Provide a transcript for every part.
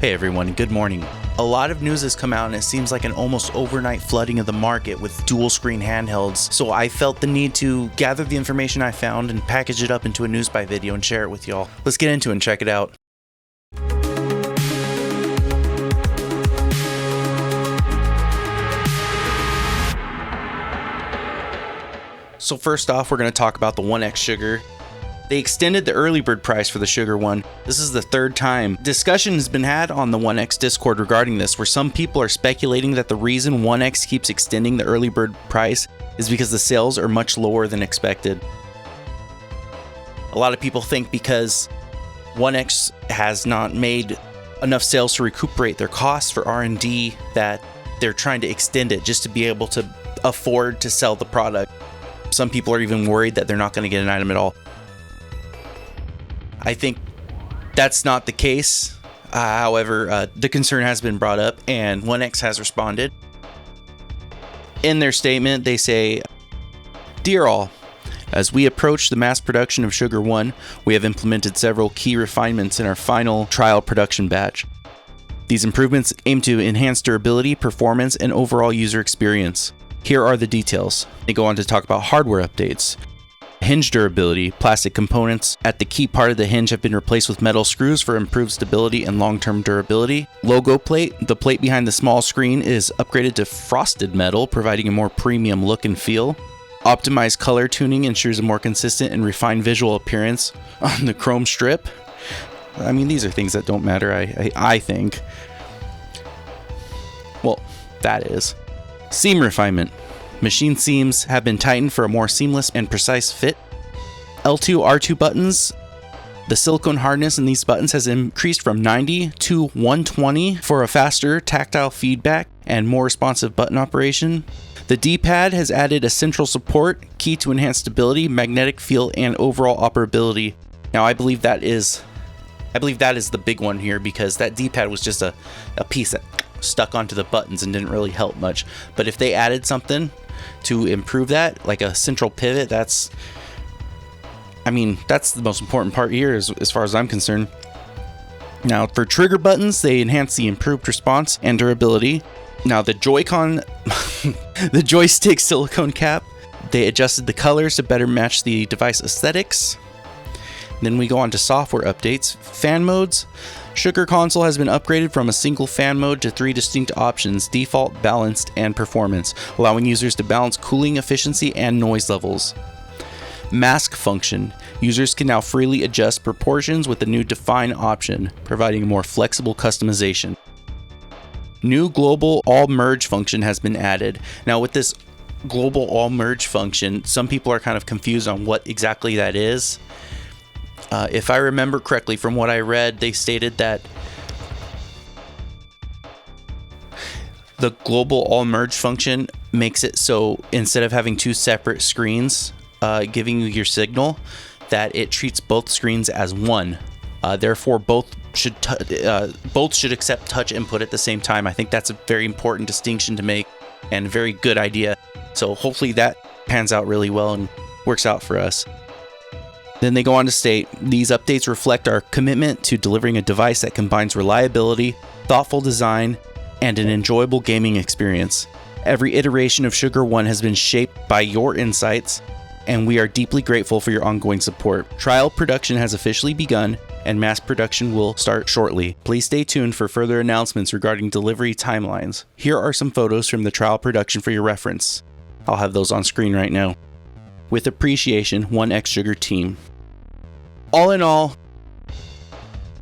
Hey everyone, good morning. A lot of news has come out and it seems like an almost overnight flooding of the market with dual screen handhelds, so I felt the need to gather the information I found and package it up into a news by video and share it with y'all. Let's get into it and check it out. So first off, we're going to talk about the OneX Sugar. They extended the early bird price for the Sugar1. This is the third time. Discussion has been had on the OneX Discord regarding this, where some people are speculating that the reason OneX keeps extending the early bird price is because the sales are much lower than expected. A lot of people think because OneX has not made enough sales to recuperate their costs for R&D that they're trying to extend it just to be able to afford to sell the product. Some people are even worried that they're not going to get an item at all. I think that's not the case. However, the concern has been brought up and OneX has responded. In their statement, they say, "Dear all, as we approach the mass production of Sugar1, we have implemented several key refinements in our final trial production batch. These improvements aim to enhance durability, performance, and overall user experience. Here are the details." They go on to talk about hardware updates. Hinge durability. Plastic components at the key part of the hinge have been replaced with metal screws for improved stability and long-term durability. Logo plate. The plate behind the small screen is upgraded to frosted metal, providing a more premium look and feel. Optimized color tuning ensures a more consistent and refined visual appearance on the chrome strip. I mean, these are things that don't matter, I think. Well, that is. Seam refinement. Machine seams have been tightened for a more seamless and precise fit. L2, R2 buttons. The silicone hardness in these buttons has increased from 90 to 120 for a faster tactile feedback and more responsive button operation. The D-pad has added a central support, key to enhanced stability, magnetic feel, and overall operability. Now, I believe that is the big one here, because that D-pad was just a piece that stuck onto the buttons and didn't really help much. But if they added something to improve that, like a central pivot, that's the most important part here as far as I'm concerned. Now, for trigger buttons, they enhance the improved response and durability. Now, the Joy-Con, the joystick silicone cap, they adjusted the colors to better match the device aesthetics. Then we go on to software updates. Fan modes. Sugar console has been upgraded from a single fan mode to 3 distinct options: default, balanced, and performance, allowing users to balance cooling efficiency and noise levels. Mask function. Users can now freely adjust proportions with the new define option, providing a more flexible customization. New global all merge function has been added. Now, with this global all merge function, some people are kind of confused on what exactly that is. If I remember correctly from what I read, they stated that the global all merge function makes it so instead of having two separate screens giving you your signal, that it treats both screens as one. Therefore, both should accept touch input at the same time. I think that's a very important distinction to make and a very good idea. So hopefully that pans out really well and works out for us. Then they go on to state, these updates reflect our commitment to delivering a device that combines reliability, thoughtful design, and an enjoyable gaming experience. Every iteration of Sugar1 has been shaped by your insights, and we are deeply grateful for your ongoing support. Trial production has officially begun, and mass production will start shortly. Please stay tuned for further announcements regarding delivery timelines. Here are some photos from the trial production for your reference. I'll have those on screen right now. With appreciation, OneX Sugar team. All in all,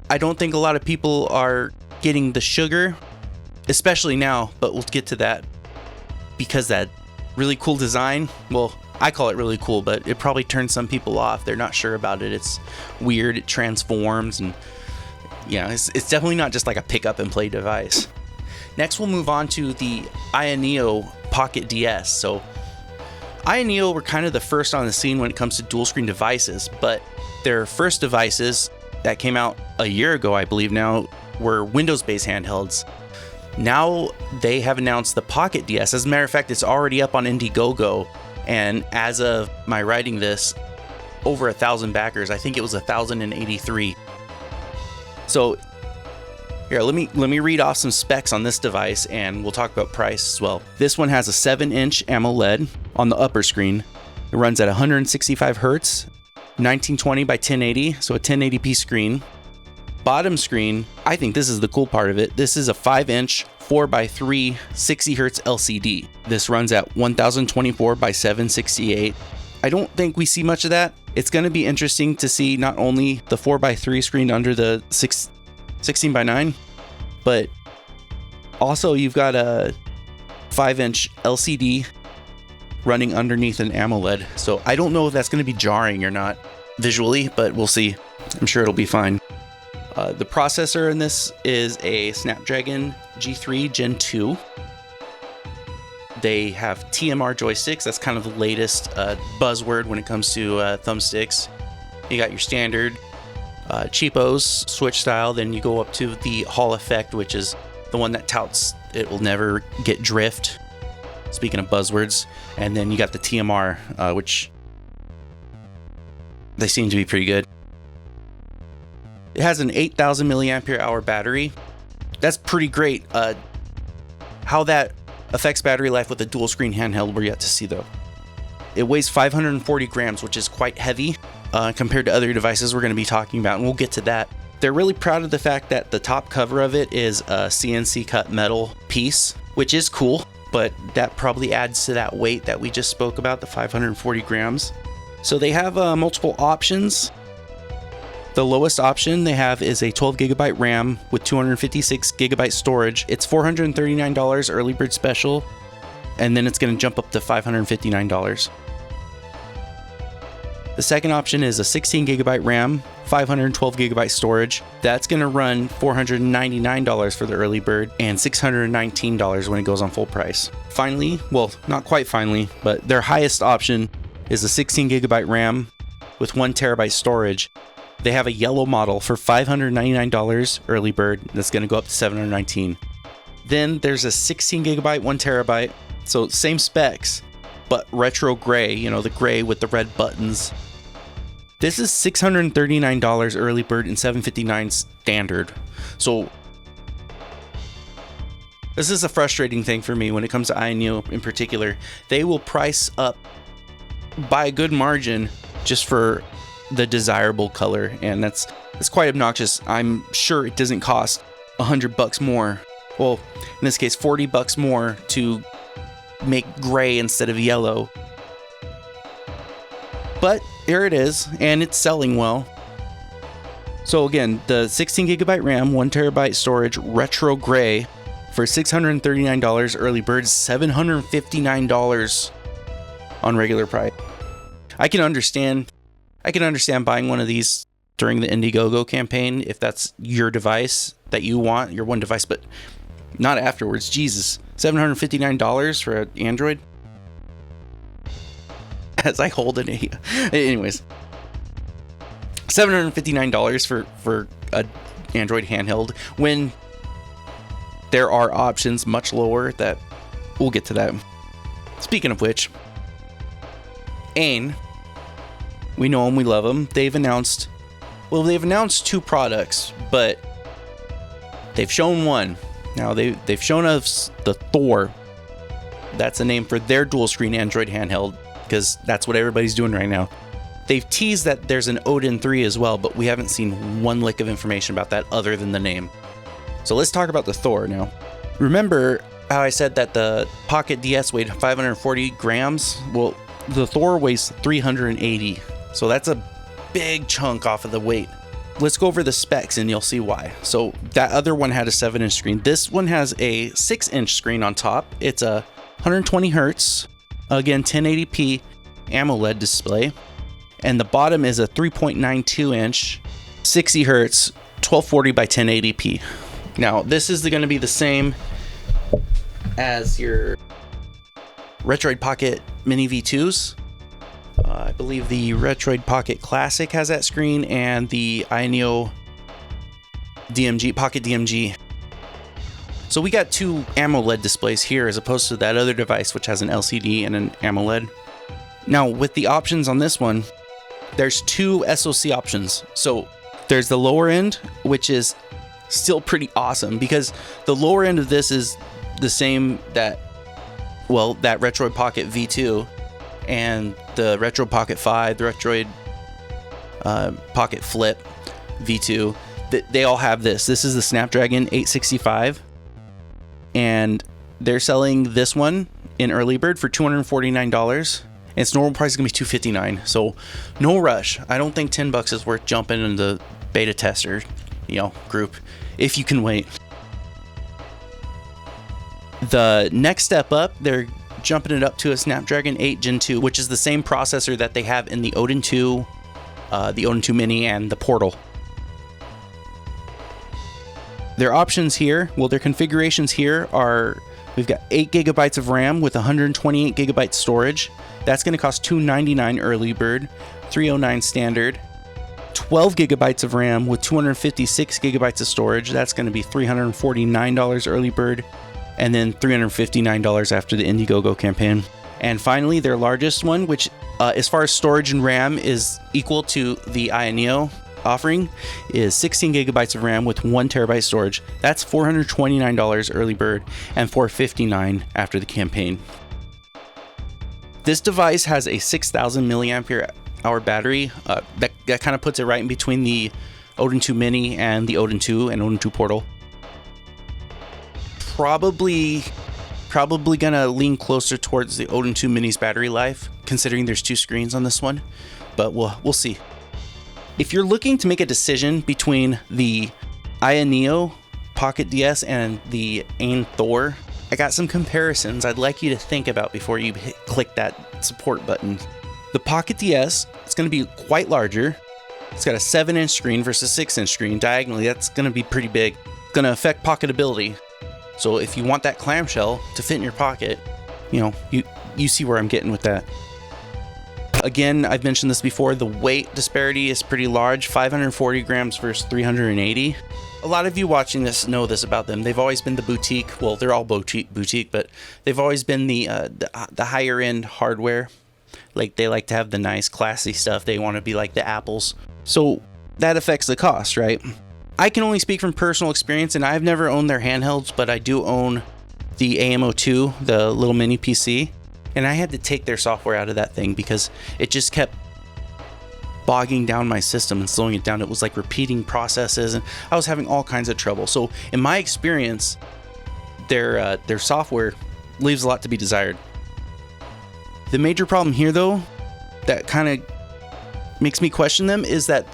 I don't think a lot of people are getting the Sugar, especially now, but we'll get to that. Because that really cool design, well, I call it really cool, but it probably turns some people off. They're not sure about it. It's weird, it transforms, and yeah, it's definitely not just like a pick up and play device. Next, we'll move on to the Ayaneo Pocket DS. So Ayaneo were kind of the first on the scene when it comes to dual screen devices, but their first devices that came out a year ago, I believe now, were Windows-based handhelds. Now they have announced the Pocket DS. As a matter of fact, it's already up on Indiegogo, and as of my writing this, over 1,000 backers. I think it was 1,083. So Here, let me read off some specs on this device, and we'll talk about price as well. This one has a 7-inch AMOLED on the upper screen. It runs at 165 hertz, 1920 by 1080, so a 1080p screen. Bottom screen, I think this is the cool part of it. This is a 5-inch 4x3 60 hertz LCD. This runs at 1024 by 768. I don't think we see much of that. It's going to be interesting to see not only the 4x3 screen under the 16:9, but also you've got a 5-inch LCD running underneath an AMOLED. So I don't know if that's going to be jarring or not visually, but we'll see. I'm sure it'll be fine. The processor in this is a Snapdragon G3 Gen 2. They have TMR joysticks. That's kind of the latest buzzword when it comes to thumbsticks. You got your standard cheapos switch style, then you go up to the Hall effect, which is the one that touts it will never get drift. Speaking of buzzwords. And then you got the TMR, which they seem to be pretty good. It has an 8,000 milliampere hour battery. That's pretty great. How that affects battery life with a dual screen handheld, we're yet to see though. It weighs 540 grams, which is quite heavy compared to other devices we're going to be talking about, and we'll get to that. They're really proud of the fact that the top cover of it is a CNC cut metal piece, which is cool, but that probably adds to that weight that we just spoke about, the 540 grams. So they have multiple options. The lowest option they have is a 12 gigabyte RAM with 256 gigabyte storage. It's $439 early bird special, and then it's going to jump up to $559. The second option is a 16 gigabyte RAM, 512 gigabyte storage. That's going to run $499 for the early bird and $619 when it goes on full price. Finally, well, not quite finally, but their highest option is a 16 gigabyte RAM with 1 terabyte storage. They have a yellow model for $599 early bird. That's going to go up to $719. Then there's a 16 gigabyte, 1 terabyte. So same specs, but retro gray, you know, the gray with the red buttons. This is $639 early bird and $759 standard. So this is a frustrating thing for me when it comes to Ayaneo in particular. They will price up by a good margin just for the desirable color, and that's quite obnoxious. I'm sure it doesn't cost $100 more. Well, in this case, $40 more to make gray instead of yellow. But here it is, and it's selling well. So again, the 16 gigabyte RAM, 1 terabyte storage, retro gray for $639 early bird, $759 on regular price. I can understand buying one of these during the Indiegogo campaign if that's your device that you want, your one device, but not afterwards. Jesus, $759 for an Android? As I hold it. Anyways, $759 for an Android handheld when there are options much lower that we'll get to that. Speaking of which, AYN, we know them, we love them. They've announced 2 products, but they've shown one. Now they've shown us the Thor. That's a name for their dual screen Android handheld, because that's what everybody's doing right now. They've teased that there's an Odin 3 as well, but we haven't seen one lick of information about that other than the name. So let's talk about the Thor now. Remember how I said that the Pocket DS weighed 540 grams? Well, the Thor weighs 380. So that's a big chunk off of the weight. Let's go over the specs and you'll see why. So that other one had a 7-inch screen. This one has a 6-inch screen on top. It's a 120 hertz, again 1080p AMOLED display. And the bottom is a 3.92 inch, 60 hertz, 1240 by 1080p. Now this is going to be the same as your Retroid Pocket Mini V2s. I believe the Retroid Pocket Classic has that screen, and the Ayaneo Pocket DMG. So we got 2 AMOLED displays here as opposed to that other device which has an LCD and an AMOLED. Now with the options on this one, there's 2 SoC options. So there's the lower end, which is still pretty awesome, because the lower end of this is the same that Retroid Pocket V2 and the Retroid Pocket 5, the Retroid Pocket Flip V2. They all have this. This is the Snapdragon 865, and they're selling this one in early bird for $249. And its normal price is gonna be $259. So no rush. I don't think $10 is worth jumping in the beta tester, group if you can wait. The next step up, they're jumping it up to a Snapdragon 8 Gen 2, which is the same processor that they have in the Odin 2, the Odin 2 Mini, and the Portal. Their options here, their configurations here are, we've got 8 gigabytes of RAM with 128 gigabytes storage. That's going to cost $299 early bird, $309 standard. 12 gigabytes of RAM with 256 gigabytes of storage. That's going to be $349 early bird, and then $359 after the Indiegogo campaign. And finally, their largest one, which as far as storage and RAM is equal to the Ayaneo offering, is 16 gigabytes of RAM with 1 terabyte storage. That's $429 early bird and $459 after the campaign. This device has a 6,000 milliampere hour battery. That kind of puts it right in between the Odin 2 Mini and the Odin 2 and Odin 2 Portal. Probably gonna lean closer towards the Odin 2 Mini's battery life, considering there's 2 screens on this one, but we'll see. If you're looking to make a decision between the Ayaneo Pocket DS and the AYN Thor, I got some comparisons I'd like you to think about before you click that support button. The Pocket DS is going to be quite larger. It's got a 7-inch screen versus 6-inch screen. Diagonally, that's going to be pretty big. It's going to affect pocketability. So if you want that clamshell to fit in your pocket, you see where I'm getting with that. Again, I've mentioned this before, the weight disparity is pretty large, 540 grams versus 380. A lot of you watching this know this about them. They've always been the boutique, they're all boutique, but they've always been the higher end hardware. Like, they like to have the nice classy stuff. They want to be like the Apples. So that affects the cost, right? I can only speak from personal experience, and I've never owned their handhelds, but I do own the AMO2, the little mini PC. And I had to take their software out of that thing because it just kept bogging down my system and slowing it down. It was like repeating processes, and I was having all kinds of trouble. So in my experience, their software leaves a lot to be desired. The major problem here, though, that kind of makes me question them, is that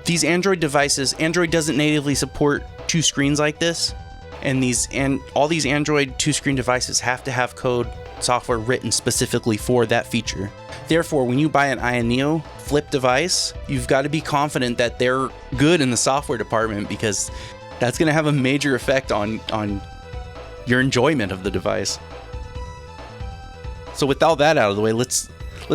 these Android devices, Android doesn't natively support 2 screens like this. And all these Android 2-screen devices have to have code software written specifically for that feature. Therefore, when you buy an Ayaneo Flip device, you've got to be confident that they're good in the software department, because that's going to have a major effect on your enjoyment of the device. So with all that out of the way, let's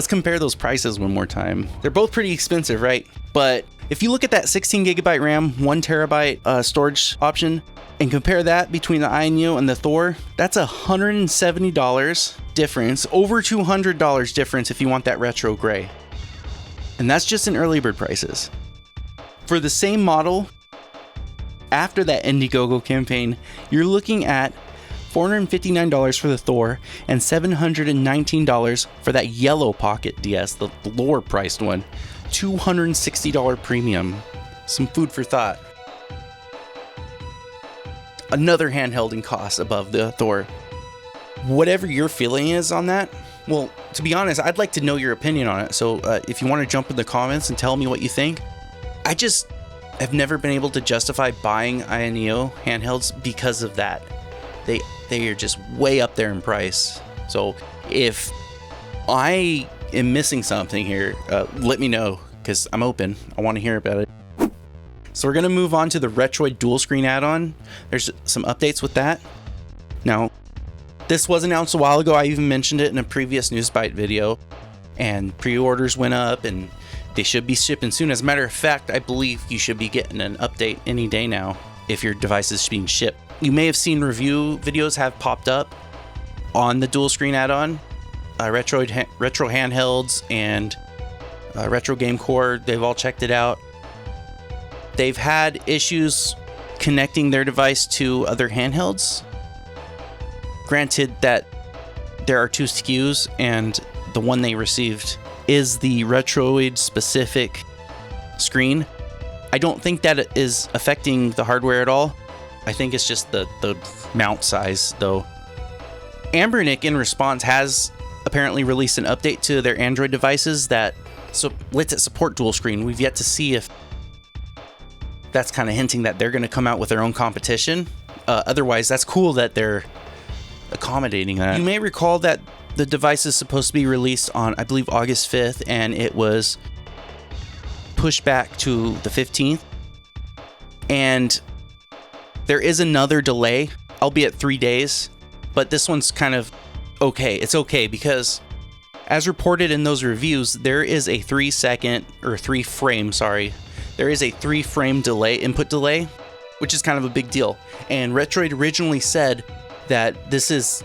compare those prices one more time. They're both pretty expensive, right? But if you look at that 16 gigabyte RAM, 1 terabyte storage option, and compare that between the Ayaneo and the Thor, that's $170 difference, over $200 difference if you want that retro gray. And that's just in early bird prices. For the same model, after that Indiegogo campaign, you're looking at $459 for the Thor and $719 for that yellow Pocket DS, the lower priced one. $260 premium. Some food for thought. Another handheld in cost above the Thor. Whatever your feeling is on that, well, to be honest, I'd like to know your opinion on it. So if you want to jump in the comments and tell me what you think. I just have never been able to justify buying Ayaneo handhelds because of that. They are just way up there in price. So if I am missing something here, let me know, because I'm open. I want to hear about it. So we're going to move on to the Retroid Dual Screen add-on. There's some updates with that. Now, this was announced a while ago. I even mentioned it in a previous Newsbite video, and pre-orders went up, and they should be shipping soon. As a matter of fact, I believe you should be getting an update any day now if your device is being shipped. You may have seen review videos have popped up on the Dual Screen add-on. Retro Handhelds and Retro Game Core, they've all checked it out. They've had issues connecting their device to other handhelds. Granted that there are 2 SKUs, and the one they received is the Retroid specific screen. I don't think that it is affecting the hardware at all. I think it's just the mount size, though. Ambernick, in response, has apparently released an update to their Android devices that lets it support dual screen. We've yet to see if that's kind of hinting that they're going to come out with their own competition. Otherwise, that's cool that they're accommodating that. You may recall that the device is supposed to be released on, I believe, August 5th, and it was pushed back to the 15th. And there is another delay, albeit 3 days, but this one's kind of okay. It's okay because, as reported in those reviews, there is a 3 frame delay, input delay, which is kind of a big deal. And Retroid originally said that this is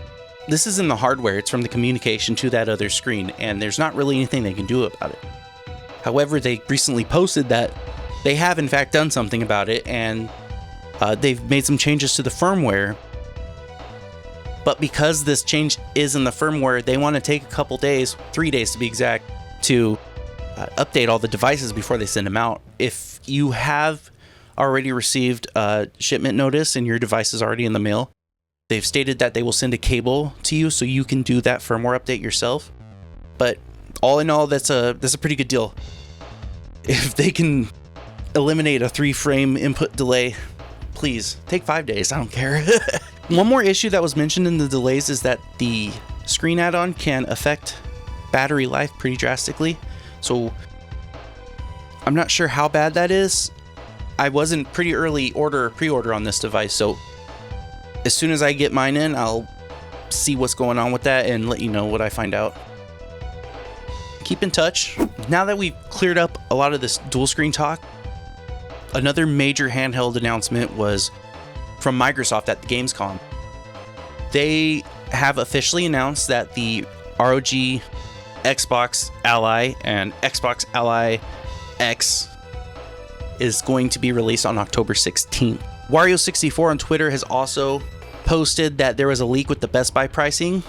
in the hardware. It's from the communication to that other screen, and there's not really anything they can do about it. However, they recently posted that they have in fact done something about it, and they've made some changes to the firmware. But because this change is in the firmware, they want to take a couple days, 3 days to be exact, to update all the devices before they send them out. If you have already received a shipment notice and your device is already in the mail, they've stated that they will send a cable to you so you can do that firmware update yourself. But all in all, that's a pretty good deal. If they can eliminate a 3 frame input delay, please take 5 days. I don't care. One more issue that was mentioned in the delays is that the screen add-on can affect battery life pretty drastically. So I'm not sure how bad that is. I was in pretty early pre-order on this device, so as soon as I get mine in, I'll see what's going on with that and let you know what I find out. Keep in touch. Now that we've cleared up a lot of this dual screen talk, another major handheld announcement was from Microsoft at the Gamescom. They have officially announced that the ROG Xbox Ally and Xbox Ally X is going to be released on October 16th. Wario64 on Twitter has also posted that there was a leak with the Best Buy pricing.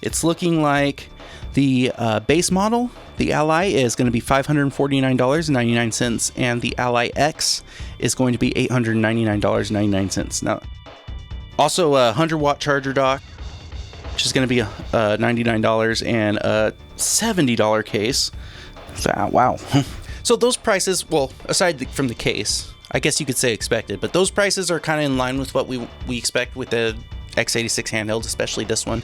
It's looking like the base model, the Ally, is going to be $549.99, and the Ally X is going to be $899.99. Now, also a 100-watt charger dock, which is going to be $99, and a $70 case. So, wow. So those prices, well, aside from the case, I guess you could say expected, but those prices are kind of in line with what we expect with the x86 handheld, especially this one.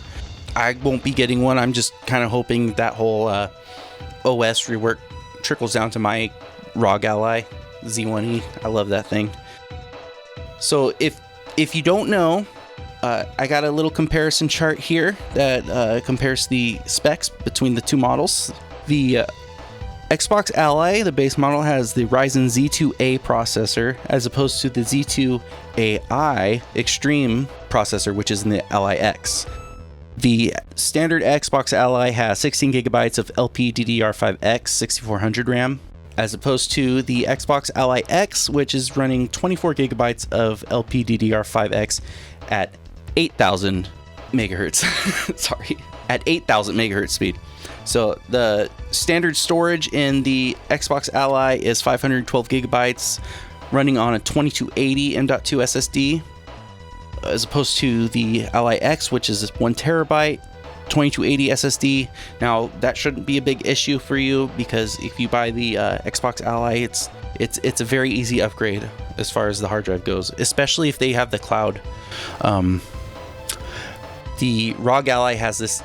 I won't be getting one. I'm just kind of hoping that whole OS rework trickles down to my ROG Ally Z1E. I love that thing. So if you don't know, I got a little comparison chart here that compares the specs between the two models. The Xbox Ally, the base model, has the Ryzen Z2A processor as opposed to the Z2AI Extreme processor, which is in the Ally X. The standard Xbox Ally has 16 gigabytes of LPDDR5X 6400 RAM, as opposed to the Xbox Ally X, which is running 24 gigabytes of LPDDR5X at 8,000 megahertz. Sorry, at 8,000 megahertz speed. So the standard storage in the Xbox Ally is 512 gigabytes, running on a 2280 M.2 SSD, as opposed to the Ally X, which is 1 terabyte 2280 SSD. Now that shouldn't be a big issue for you, because if you buy the Xbox Ally, it's a very easy upgrade as far as the hard drive goes, especially if they have the cloud. The ROG Ally has this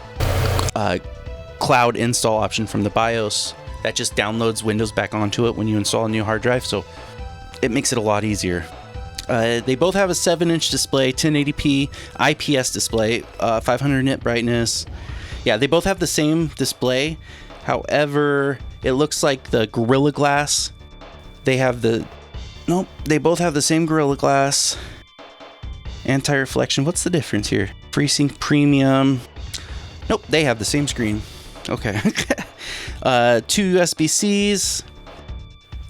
cloud install option from the BIOS that just downloads Windows back onto it when you install a new hard drive, so it makes it a lot easier. They both have a 7-inch display, 1080p IPS display, 500 nit brightness. Yeah, they both have the same display. However, it looks like the Gorilla Glass. They both have the same Gorilla Glass. Anti-reflection. What's the difference here? FreeSync Premium. Nope, they have the same screen. Okay. 2 USB-Cs.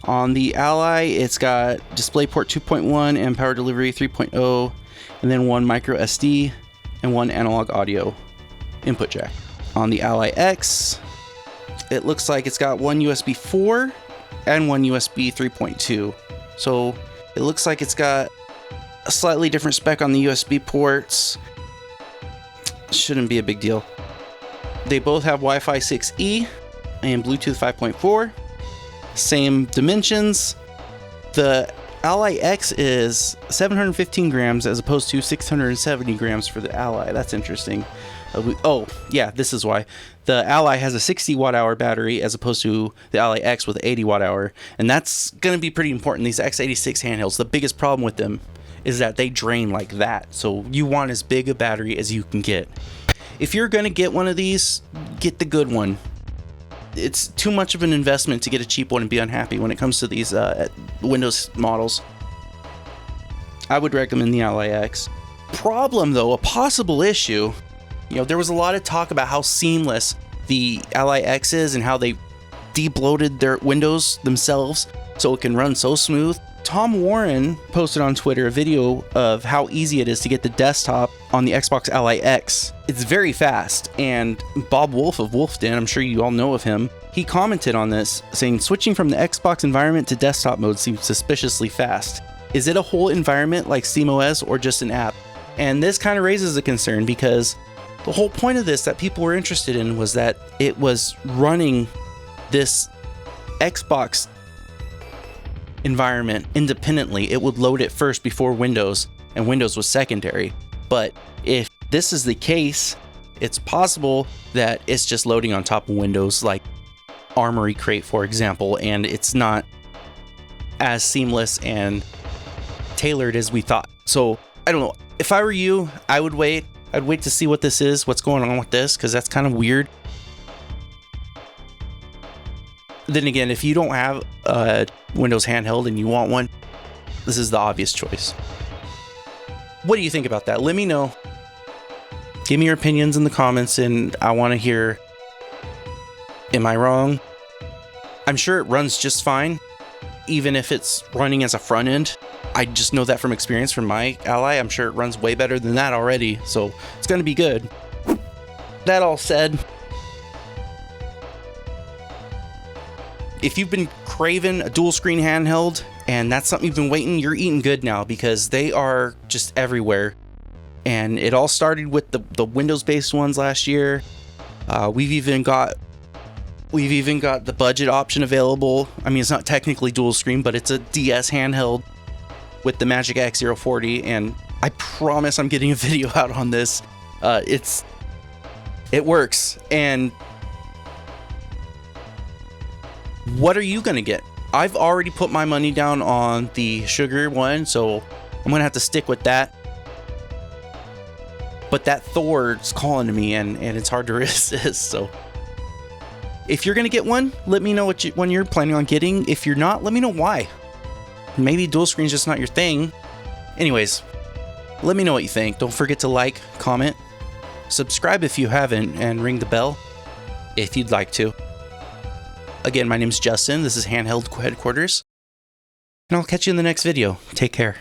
On the Ally, it's got DisplayPort 2.1 and Power Delivery 3.0, and then one micro SD and one analog audio input jack. On the Ally X, it looks like it's got one USB 4 and one USB 3.2. So it looks like it's got a slightly different spec on the USB ports. Shouldn't be a big deal. They both have Wi-Fi 6E and Bluetooth 5.4. Same dimensions. The Ally X is 715 grams as opposed to 670 grams for the Ally. That's interesting. Oh, yeah, this is why. The Ally has a 60 watt hour battery as opposed to the Ally X with 80 watt hour. And that's going to be pretty important. These x86 handhelds, the biggest problem with them is that they drain like that. So you want as big a battery as you can get. If you're going to get one of these, get the good one. It's too much of an investment to get a cheap one and be unhappy when it comes to these Windows models. I would recommend the Ally X. Problem though, a possible issue, there was a lot of talk about how seamless the Ally X is and how they debloated their Windows themselves so it can run so smooth. Tom Warren posted on Twitter a video of how easy it is to get the desktop on the Xbox Ally X. It's very fast, and Bob Wolf of Wolfden, I'm sure you all know of him, he commented on this, saying switching from the Xbox environment to desktop mode seems suspiciously fast. Is it a whole environment like SteamOS or just an app? And this kind of raises a concern because the whole point of this that people were interested in was that it was running this Xbox environment independently. It would load it first before Windows, and Windows was secondary. But if this is the case, it's possible that it's just loading on top of Windows, like Armory Crate, for example, and it's not as seamless and tailored as we thought. So I don't know. If I were you, I would wait. I'd wait to see what this is, what's going on with this, because that's kind of weird. Then again, if you don't have a Windows handheld and you want one, this is the obvious choice. What do you think about that? Let me know. Give me your opinions in the comments, and I want to hear, am I wrong? I'm sure it runs just fine, even if it's running as a front end. I just know that from experience from my Ally. I'm sure it runs way better than that already, so it's going to be good. That all said, if you've been craving a dual screen handheld and that's something you've been waiting, you're eating good now because they are just everywhere. And it all started with the Windows-based ones last year. We've even got the budget option available. I mean, it's not technically dual screen, but it's a DS handheld with the Magic X040, and I promise I'm getting a video out on this. It works. And what are you gonna get? I've already put my money down on the Sugar one, so I'm gonna have to stick with that. But that Thor's calling to me, and it's hard to resist. So if you're gonna get one, let me know what one you're planning on getting. If you're not, let me know why. Maybe dual screen's just not your thing. Anyways, let me know what you think. Don't forget to like, comment, subscribe if you haven't, and ring the bell if you'd like to. Again, my name's Justin. This is Handheld Headquarters, and I'll catch you in the next video. Take care.